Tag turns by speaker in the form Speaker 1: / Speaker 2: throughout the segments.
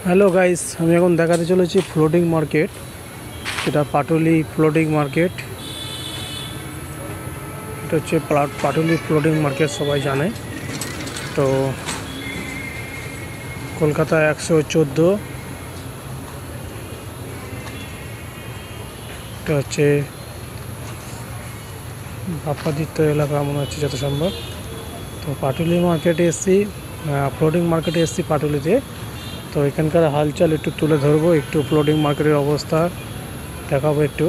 Speaker 1: Hello guys, আমি এখন দেখাতে চলেছি ফ্লোটিং মার্কেট। এটা পাটুলি ফ্লোটিং মার্কেট। এটা হচ্ছে পাটুলি ফ্লোটিং মার্কেট, সবাই জানে। তো কলকাতা 114। এটা হচ্ছে বাপ্পাদিত্য এলাকা মনে হচ্ছে যত সম্ভব। তো পাটুলি মার্কেটে এসছি, ফ্লোটিং মার্কেটে এসছি পাটুলিতে। তো এখানকার হালচাল একটু তুলে ধরবো, একটু ফ্লোটিং মার্কেটের অবস্থা দেখাবো, একটু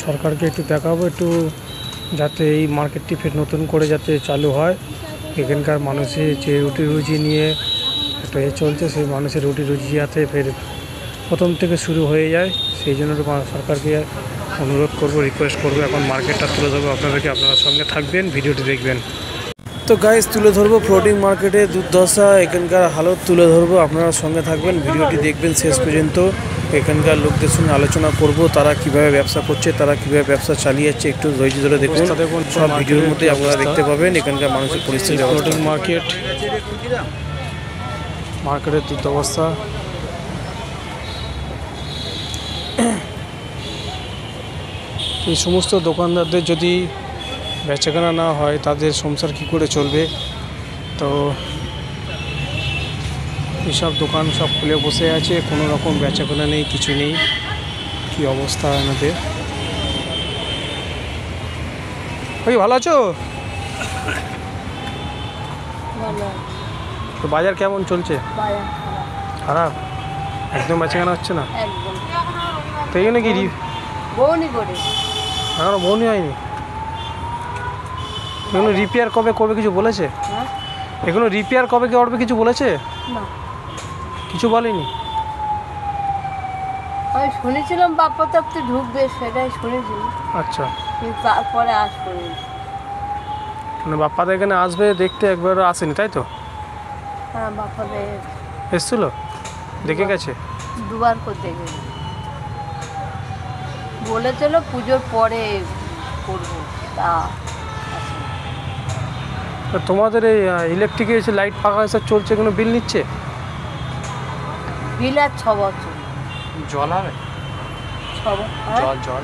Speaker 1: সরকারকে একটু দেখাবো, একটু যাতে এই মার্কেটটি ফের নতুন করে যাতে চালু হয়। এখানকার মানুষের যে রুটি রুজি নিয়ে একটা চলছে, সেই মানুষের রুটি রুজি যাতে ফের প্রথম থেকে শুরু হয়ে যায়, সেই জন্য সরকারকে অনুরোধ করব, রিকোয়েস্ট করবো। এখন মার্কেটটা তুলে ধরবো আপনাদেরকে, আপনারা সঙ্গে থাকবেন, ভিডিওটি দেখবেন। তো গাইস, তুলে ধরবো ফ্লোটিং মার্কেটে দুর্দশা, এখানকার হালত তুলে ধরবো, আপনারা সঙ্গে থাকবেন, ভিডিওটি দেখবেন শেষ পর্যন্ত। এখানকার লোকদের সঙ্গে আলোচনা করব, তারা কিভাবে ব্যবসা করছে, তারা কিভাবে ব্যবসা চালিয়ে যাচ্ছে, একটু ধৈর্য ধরে দেখুন। সব ভিডিওর মধ্যে আপনারা দেখতে পাবেন এখানকার মানুষের পরিস্থিতি। ফ্লোটিং মার্কেটের দুর্দশা। এই সমস্ত দোকানদারদের যদি বেচাকেনা না হয়, তাদের সংসার কী করে চলবে? তো এইসব দোকান সব খুলে বসে আছে, কোনো রকম বেচাকেনা নেই, কিছু নেই। কি অবস্থা আমাদের। ওই ভালো আছো? তো বাজার কেমন চলছে? খারাপ, একদম বেচাকেনা হচ্ছে না। তো এখানে কি এখনো বউনি হয়নি? এগুলো রিপেয়ার কবে করবে কিছু বলেছে? এগুলো রিপেয়ার কবে করবে কিছু বলেছে? কিছু বলেনি।
Speaker 2: আমি শুনেছিলাম বাপ্পা তাপ্তে ঢুকবে, সেটাই শুনেছিলাম।
Speaker 1: আচ্ছা,
Speaker 2: তারপরে আসবে
Speaker 1: মানে বাপ্পাদা এখানে আসবে দেখতে, একবার আসেনি তাই তো?
Speaker 2: হ্যাঁ, বাপ্পা
Speaker 1: এসছিল, দেখে গেছে
Speaker 2: দুবার করে দেখে বলেছিল পুজোর পরে করবো। তা
Speaker 1: তোমাদের এই ইলেকট্রিকের এসে লাইট পাখা এসব চলছে, এগুলো বিল নিচ্ছে?
Speaker 2: বিল আর 6 বছর।
Speaker 1: জল হবে? জল জল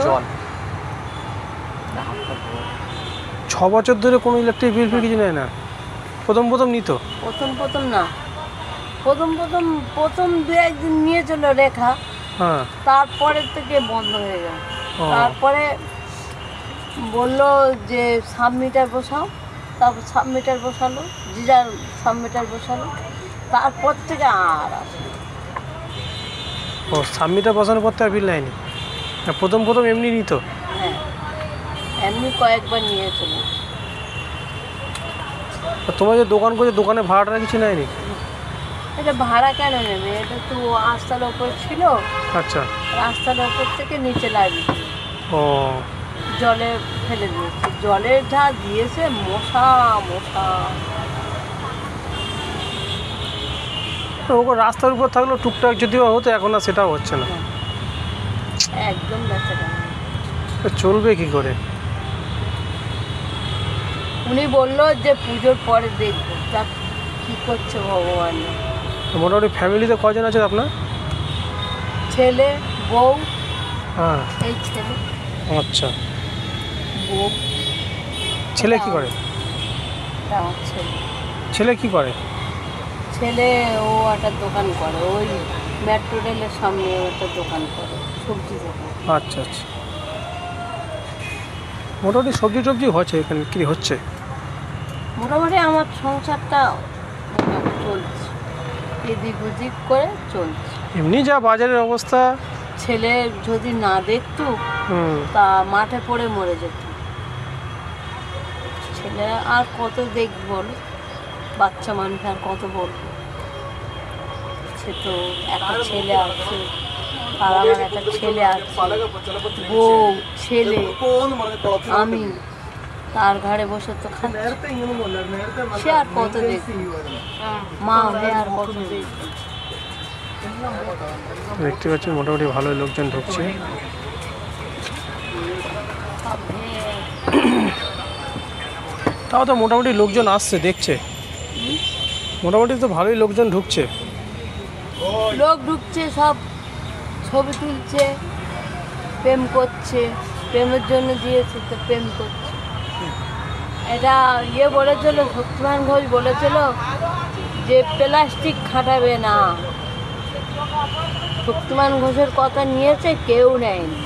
Speaker 1: জল 6 বছর ধরে কোনো ইলেকট্রিক বিল ফিল কিছু নেয় না? প্রথম নিত?
Speaker 2: প্রথম না, প্রথম 2-1 দিন নিয়েছিল রেখা।
Speaker 1: হ্যাঁ,
Speaker 2: তারপরে থেকে বন্ধ হয়ে গেল। তারপরে বললো যে সাবমিটার বসাও, তারপর সাবমিটার বসালো, জিজার সাবমিটার বসালো, তারপর থেকে আর আসলো।
Speaker 1: ও, সাবমিটার বসানোর পর তো আর বিল নেয়নি? প্রথম এমনি নিত?
Speaker 2: হ্যাঁ, এমনি কয়েকবার নিয়েছিল।
Speaker 1: তোমার যে দোকান করছে, দোকানে ভাড়াটা কিছু নেয়নি?
Speaker 2: এটা ভাড়া কেন নেবে? এটা তো রাস্তার ওপর ছিল।
Speaker 1: আচ্ছা,
Speaker 2: রাস্তার ওপর থেকে নিচে লাগিয়েছে।
Speaker 1: ও,
Speaker 2: জলে ফেলে দিয়েছে, জলের যা দিয়েছে, মশা।
Speaker 1: ওকে রাস্তার উপর থাকলেও টুকটাক যদিও হতো, এখন আর সেটাও হচ্ছে না।
Speaker 2: একদম বেঁচে গেল।
Speaker 1: চলবে কি করে?
Speaker 2: উনি বললো যে পুজোর পরে দেখবো, তা কি করছে ভগবান।
Speaker 1: মোটামুটি ফ্যামিলিতে কজন আছে আপনার?
Speaker 2: ছেলে, বউ।
Speaker 1: হ্যাঁ,
Speaker 2: এই ছেলে।
Speaker 1: আচ্ছা,
Speaker 2: বউ।
Speaker 1: ছেলে কি করে? ছেলে কি করে?
Speaker 2: ছেলে ও একটা দোকান করে, ওই মেট্রো রেলের সামনে একটা দোকান করে, সবজি দোকান।
Speaker 1: আচ্ছা, মোটামুটি সবজি হচ্ছে এখানে, বিক্রি হচ্ছে
Speaker 2: মোটামুটি। আমার সংসারটা চলছে, এদিক ওদিক করে চলছে।
Speaker 1: এমনি যা বাজারের অবস্থা।
Speaker 2: ছেলে যদি না দেখতো, তা মাঠে পড়ে মরে যেত। ছেলে আর কত দেখব বলো, বাচ্চা মানুষ আর কত বলবো। সে তো একটা ছেলে আছে, আর আমার একটা ছেলে আছে, বউ, ছেলে, আমি, তার ঘাড়ে বসে তো খাচ্ছে। সে আর কত দেখবে, মা হয়ে আর কত দেখবে।
Speaker 1: দেখতে পাচ্ছি মোটামুটি ভালোই লোকজন ঢুকছে। তাও তো মোটামুটি লোকজন আসছে, দেখছে। মোটামুটি তো ভালোই লোকজন ঢুকছে।
Speaker 2: লোক ঢুকছে, সব ছবি তুলছে, প্রেম করছে, প্রেমের জন্য দিয়েছে তো প্রেম করছে। এটা বলেছিল, শক্তিমান ঘোষ বলেছিল যে প্লাস্টিক খাটাবে না। শক্তিমান ঘোষের কথা নিয়েছে, কেউ নেয়নি।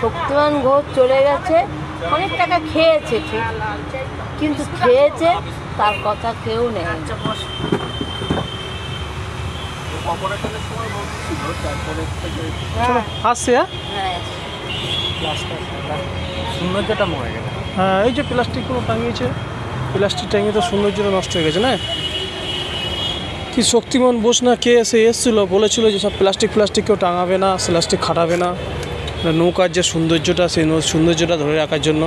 Speaker 2: শক্তিমান ঘোষ চলে গেছে, অনেক টাকা খেয়েছে ঠিক, কিন্তু খেয়েছে, তার কথা কেউ নেয়নি।
Speaker 1: আসছে
Speaker 2: হ্যাঁ,
Speaker 1: সৌন্দর্যটা মরে গেল। হ্যাঁ, এই যে প্লাস্টিকগুলো টাঙিয়েছে, প্লাস্টিক টাঙিয়ে তো সৌন্দর্যটা নষ্ট হয়ে গেছে না। কি শক্তিমান বোস না কে এসেছিলো, বলেছিল যে সব প্লাস্টিক কেউ টাঙাবে না, প্লাস্টিক খাটাবে না, নৌকার যে সৌন্দর্যটা সেই সৌন্দর্যটা ধরে রাখার জন্য।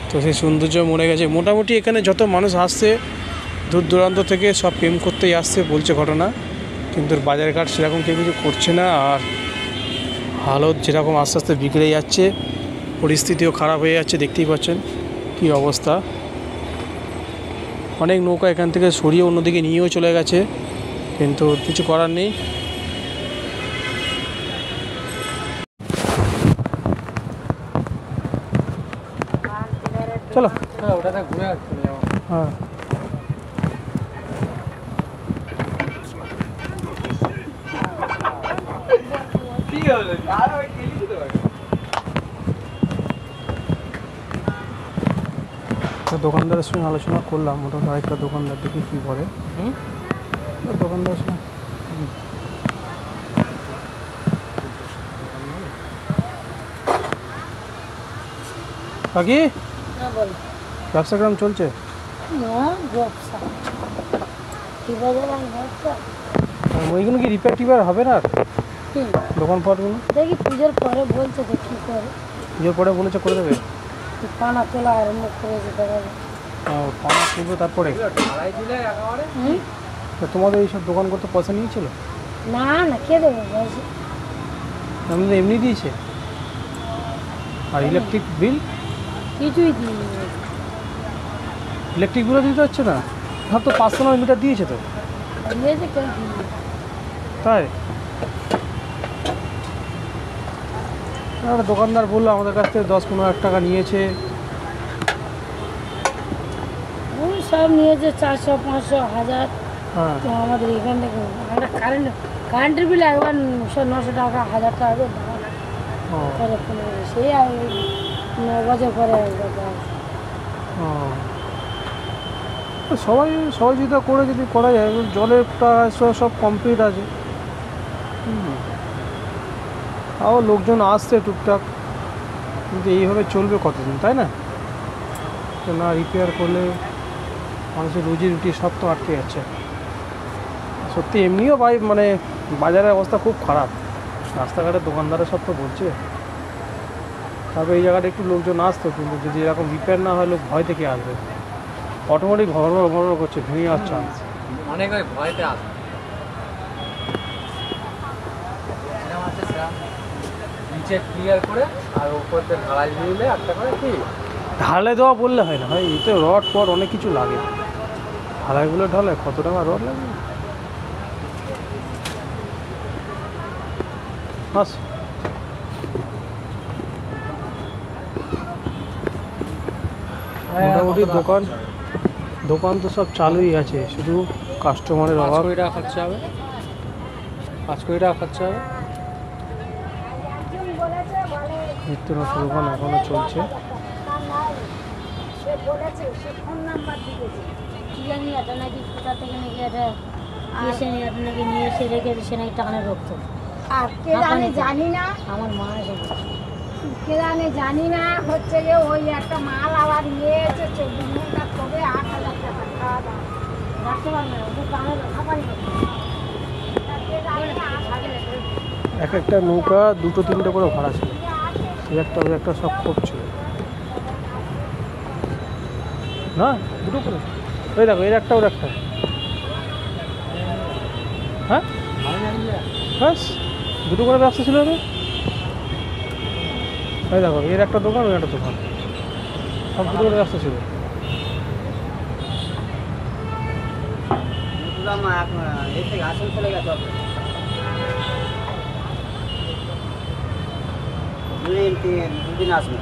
Speaker 1: তো সেই সৌন্দর্য মরে গেছে। মোটামুটি এখানে যত মানুষ আসছে দূর দূরান্ত থেকে সব প্রেম করতেই আসছে বলছে ঘটনা, কিন্তু বাজারঘাট সেরকম কেউ কিছু করছে না। আর হালত যেরকম আস্তে আস্তে বিগড়ে যাচ্ছে, পরিস্থিতিও খারাপ হয়ে যাচ্ছে, দেখতেই পাচ্ছেন কী অবস্থা। অনেক নৌকা এখান থেকে সরিয়ে অন্যদিকে নিয়েও চলে গেছে, কিন্তু কিছু করার নেই। চলো ওটাতে ঘুরে চলে যাবো। হ্যাঁ, দোকানদারের সঙ্গে আলোচনা করলাম, মোটামুটি আরেকটা দোকানদার দেখি কী করে। দোকানদারের সঙ্গে বাকি ব্যবসা কেমন চলছে? ওইগুলো কি রিপেয়ার টিপেয়ার হবে না দোকানপাটগুলো?
Speaker 2: দেখি পুজোর পরে বলছে তো কী করে।
Speaker 1: পুজোর পরে বলেছে করে দেবে,
Speaker 2: পানা তোলা আরম্ভ করে যেতে পারে।
Speaker 1: পানা তুলবে তারপরে। তোমাদের এইসব দোকান করতে পয়সা নিয়েছিল?
Speaker 2: না না, কে দেবে পয়সা?
Speaker 1: আমাদের এমনি দিয়েছে। আর ইলেকট্রিক বিল
Speaker 2: কিছুই দিইনি।
Speaker 1: ইলেকট্রিক বিলও দিতে হচ্ছে না? ভাব তো 500 মিটার দিয়েছে তো।
Speaker 2: দিয়েছে, কেউ দিইনি।
Speaker 1: তাই দোকানদার বললো আমাদের কাছ থেকে 10-15 টাকা নিয়েছে।
Speaker 2: সব নিয়েছে 400, 500, 1000।
Speaker 1: হ্যাঁ,
Speaker 2: তো আমাদের এখান থেকে আমরা কারেন্টের বিল একবার 900 টাকা, 1000 টাকা করে সেই 9 বছর পরে
Speaker 1: সবাই সহযোগিতা করে যদি করা যায়। জলেরটা সব কমপ্লিট আছে, তাও লোকজন আসছে টুকটাক, কিন্তু এইভাবে চলবে কতদিন, তাই না? তো না রিপেয়ার করলে মানুষের রুজি রুটি সব তো আটকে যাচ্ছে সত্যি। এমনিও মানে বাজারের অবস্থা খুব খারাপ, রাস্তাঘাটের দোকানদারের সব তো বলছে। তারপরে এই জায়গাটা একটু লোকজন আসতো, কিন্তু যদি এরকম রিপেয়ার না হয় লোক ভয় থেকে আসবে, অটোমেটিক ঘর করছে, ভেঙে যাওয়ার চান্স
Speaker 3: অনেক ভয়তে আসে। নিচে ক্লিয়ার করে আর উপরতে ঢালাই দিলে একটা করে কি
Speaker 1: ঢালাই দেওয়া বললে হয় না ভাই, এতে রড ফড অনেক কিছু লাগে। ঢালাইগুলো ঢালে কত টাকা রড লাগে। বাস মোটামুটি দোকান তো সব চালুই আছে, শুধু কাস্টমারের অভাব।
Speaker 3: 5 কোটি টাকা খরচা হবে, 5 কোটি টাকা খরচা হবে।
Speaker 1: নিত্য নতুন দোকান এখনো চলছে।
Speaker 2: কি জানি এটা নাকি কোথা থেকে নাকি এটা এসে নিয়ে এটা নাকি নিয়ে এসে রেখে সে নাকি টাকানে রক্ত। আর কে জানি না, আমার মা এসে কে জানি না, হচ্ছে যে ওই একটা মাল আবার নিয়ে এসে 24 ঘন্টা তবে 8,000 টাকা খাওয়া দাওয়া রাখতে পারবে না, ওদের টাকা রাখা পারি না।
Speaker 1: এক একটা নৌকা 2-3টে করে ভাড়া ছিল, একটা সব খোপ ছিল না, 2টো করে। ওই দেখো এর একটা ওর একটা, হ্যাঁ ব্যাস 2টো করে ব্যবসা ছিল। ওই দেখো এর একটা দোকান, ওই একটা দোকান, সব 2টো করে ব্যবসা ছিল।
Speaker 4: আসলাম এর থেকে আসানসোলে গেছে দুদিন আসবে।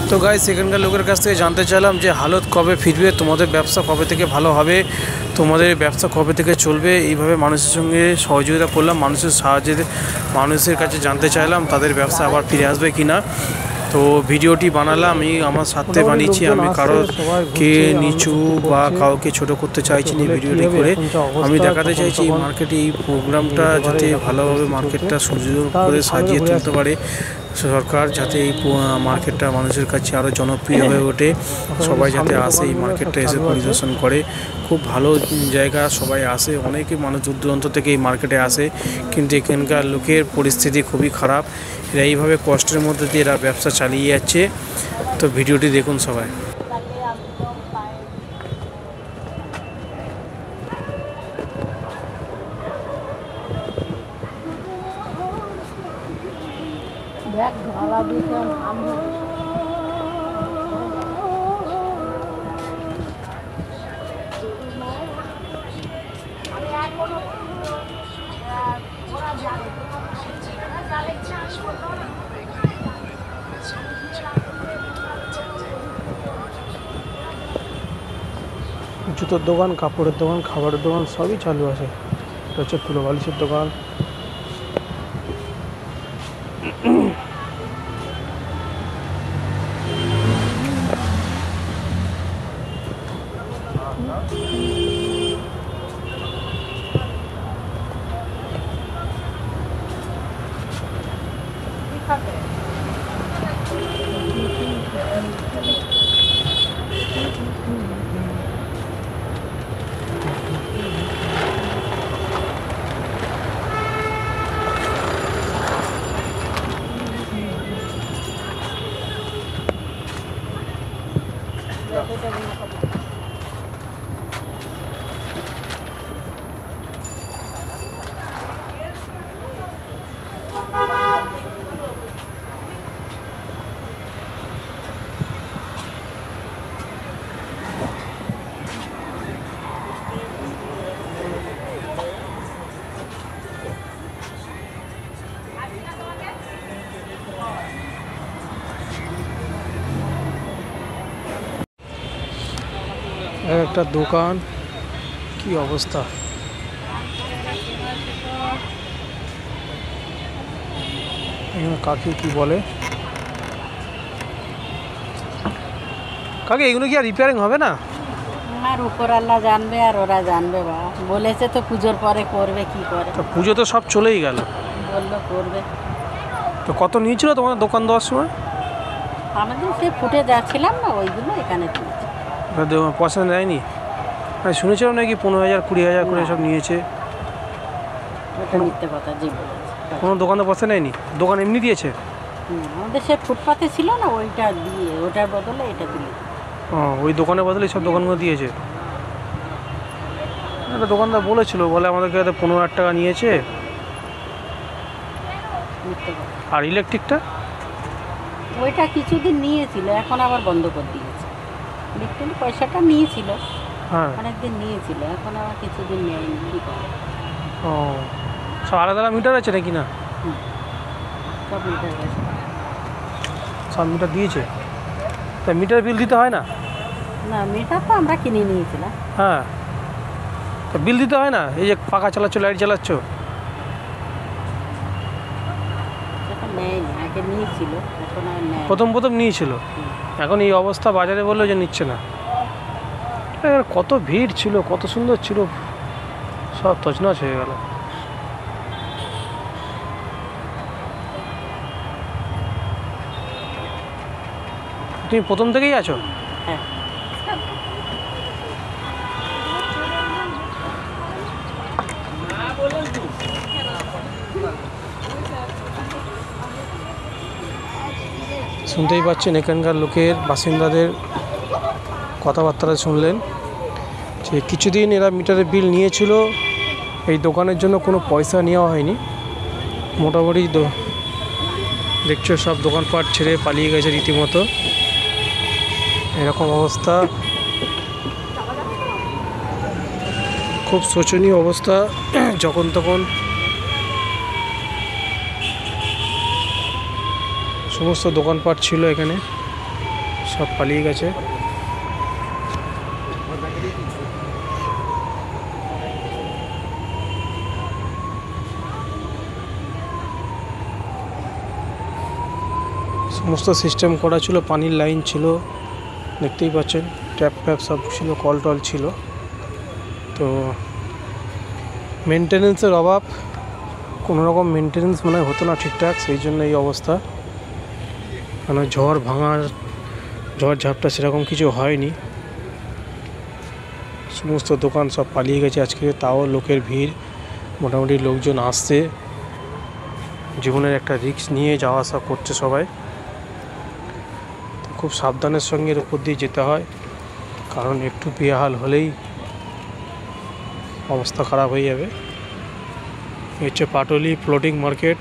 Speaker 1: তো গাইস সেখানকার লোকের কাছ থেকে জানতে চাইলাম যে হালত কবে ফিরবে, তোমাদের ব্যবসা কবে থেকে ভালো হবে, তোমাদের ব্যবসা কবে থেকে চলবে। এইভাবে মানুষের সঙ্গে সহযোগিতা করলাম, মানুষের সাহায্যে মানুষের কাছে জানতে চাইলাম তাদের ব্যবসা আবার ফিরে আসবে কি না। তো ভিডিওটি বানালাম আমি আমার সাথে বানিয়েছি, আমি কারোকে নিচু বা কাউকে ছোট করতে চাইছি না ভিডিওটি করে। আমি দেখাতে চাইছি এই মার্কেটে এই প্রোগ্রামটা যাতে ভালোভাবে মার্কেটটা সুযোগ করে সাজিয়ে তুলতে পারে সরকার, যাতে এই মার্কেটটা মানুষের কাছে আরও জনপ্রিয় হয়ে ওঠে, সবাই যাতে আসে এই মার্কেটটা এসে পরিদর্শন করে। খুব ভালো জায়গা, সবাই আসে, অনেকে মানুষ দূর দূরান্ত থেকে এই মার্কেটে আসে, কিন্তু এখানকার লোকের পরিস্থিতি খুবই খারাপ। এরা এইভাবে কষ্টের মধ্যে দিয়ে এরা ব্যবসা চালিয়ে যাচ্ছে। তো ভিডিওটি দেখুন সবাই।
Speaker 2: দেখ গলা দিতে
Speaker 1: জুতোর দোকান, কাপড়ের দোকান, খাবারের দোকান সবই চালু আছে। এটা হচ্ছে তুলো বালিশের দোকান। একটা দোকান, কি অবস্থা। কাকি কি বলে, কাকি এগুলো কি আর রিপেয়ারিং হবে না?
Speaker 2: আর উপর আল্লাহ জানবে আর ওরা জানবে। বা বলেছে তো পুজোর পরে করবে, কি করে।
Speaker 1: তো পুজো তো সব চলেই গেল,
Speaker 2: বললো করবে।
Speaker 1: তো কত নিয়েছিল তোমাদের দোকান দেওয়ার সময়?
Speaker 2: আমাদের সে ফুটে যাচ্ছিলাম না, ওইগুলো এখানে তুলছে।
Speaker 1: পয়সা নেয়নি? আমি শুনেছিলাম নাকি 15,000 20,000 করে সব নিয়েছে।
Speaker 2: ওটা মিথ্যে কথা, যে বলেছে।
Speaker 1: কোনো দোকানে পয়সা নেয়নি, দোকান এমনি দিয়েছে।
Speaker 2: আমাদের সে ফুটপাতে ছিল না, ওইটা দিয়ে ওটার বদলে এটা তুলে।
Speaker 1: ও, ওই দোকানের বদলে সব দোকানগুলো দিয়েছে। একটা দোকানদার বলেছিল, বলে আমাদেরকে 15,000 টাকা নিয়েছে।
Speaker 2: মিথ্যে কথা।
Speaker 1: আর ইলেকট্রিকটা?
Speaker 2: ওইটা কিছুদিন নিয়েছিল, এখন আবার বন্ধ করে দিয়েছে। বিক্রি পয়সাটা নিয়েছিল,
Speaker 1: হ্যাঁ
Speaker 2: অনেকদিন নিয়েছিল, এখন আবার কিছুদিন নেয়নি। কী করে?
Speaker 1: ও, সব আলাদা আলাদা মিটার আছে নাকি? না,
Speaker 2: সব মিটার গেছে।
Speaker 1: সব মিটার দিয়েছে। তা মিটার বিল দিতে হয় না?
Speaker 2: না, মিটার তো আমরা কিনে নিয়েছিলাম।
Speaker 1: হ্যাঁ, তা বিল দিতে হয় না? এই যে পাখা চালাচ্ছ, লাইট চালাচ্ছ।
Speaker 2: সেটা নেয়নি, আগে নিয়েছিল, এখন আর নেয়।
Speaker 1: প্রথম নিয়েছিল, এখন এই অবস্থা বাজারে বললো যে নিচ্ছে না। কত ভিড় ছিল, কত সুন্দর ছিল, সব তছনছ হয়ে গেল। তুমি প্রথম থেকেই আছো?
Speaker 2: হ্যাঁ।
Speaker 1: শুনতেই পাচ্ছেন এখানকার লোকের, বাসিন্দাদের কথাবার্তা শুনলেন যে কিছুদিন এরা মিটারের বিল নিয়েছিল, এই দোকানের জন্য কোনো পয়সা নেওয়া হয়নি। মোটামুটি দেখছো সব দোকানপাট ছেড়ে পালিয়ে গেছে রীতিমতো, এরকম অবস্থা। খুব শোচনীয় অবস্থা। যখন তখন সমস্ত দোকানপাট ছিল এখানে, সব পালিয়ে গেছে। সমস্ত সিস্টেম করা ছিল, পানির লাইন ছিল, দেখতেই পাচ্ছেন, ট্যাপ ফ্যাপ সব ছিল, কল টল ছিল। তো মেনটেনেন্সের অভাব, কোনো রকম মেনটেনেন্স মনে হয় হতো না ঠিকঠাক, সেই জন্য এই অবস্থা। কেন ঝড় ভাঙার, ঝড় ঝাপটা সেরকম কিছু হয়নি। সমস্ত দোকান সব পালিয়ে গেছে আজকে, তাও লোকের ভিড়, মোটামুটি লোকজন আসছে, জীবনের একটা রিস্ক নিয়ে যাওয়া আসা করছে সবাই। খুব সাবধানের সঙ্গে এর উপর দিয়ে যেতে হয়, কারণ একটু বেহাল হলেই অবস্থা খারাপ হয়ে যাবে। এই হচ্ছে পাটুলি ফ্লোটিং মার্কেট,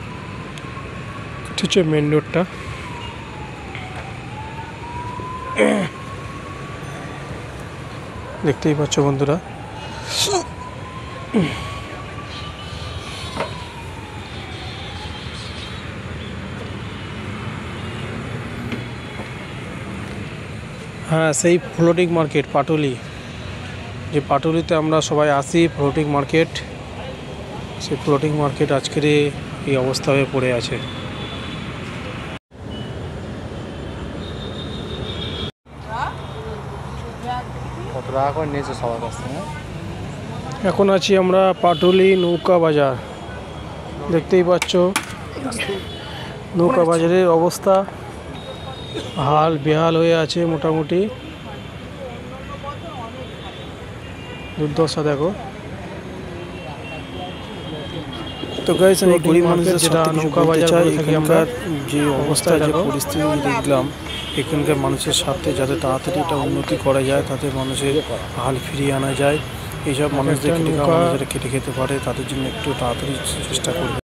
Speaker 1: এটা হচ্ছে মেন রোডটা। দেখতেই পাচ্ছ বন্ধুরা। হ্যাঁ, সেই ফ্লোটিং মার্কেট পাটুলি, যে পাটুলিতে আমরা সবাই আসি, ফ্লোটিং মার্কেট, সেই ফ্লোটিং মার্কেট আজকের এই অবস্থা হয়ে পড়ে আছে।
Speaker 3: কত টাকা করে নিয়েছে সবার কাছ থেকে?
Speaker 1: এখন আছি আমরা পাটুলি নৌকা বাজার, দেখতেই পাচ্ছ নৌকা বাজারের অবস্থা হাল বেহাল হয়ে আছে মোটামুটি, দুর্দশা দেখো। তো গাইস, আমি গরিব মানুষের যেটা নৌকা বাজার বলে থাকি আমরা, যে অবস্থা, যে পরিস্থিতি দেখলাম এখানকার মানুষের সাথে, যাতে তাড়াতাড়ি এটা উন্নতি করা যায়, তাতে মানুষের হাল ফিরিয়ে আনা যায়, এইসব মানুষদের কেটে খেতে পারে, তাদের জন্য একটু তাড়াতাড়ি চেষ্টা করবে।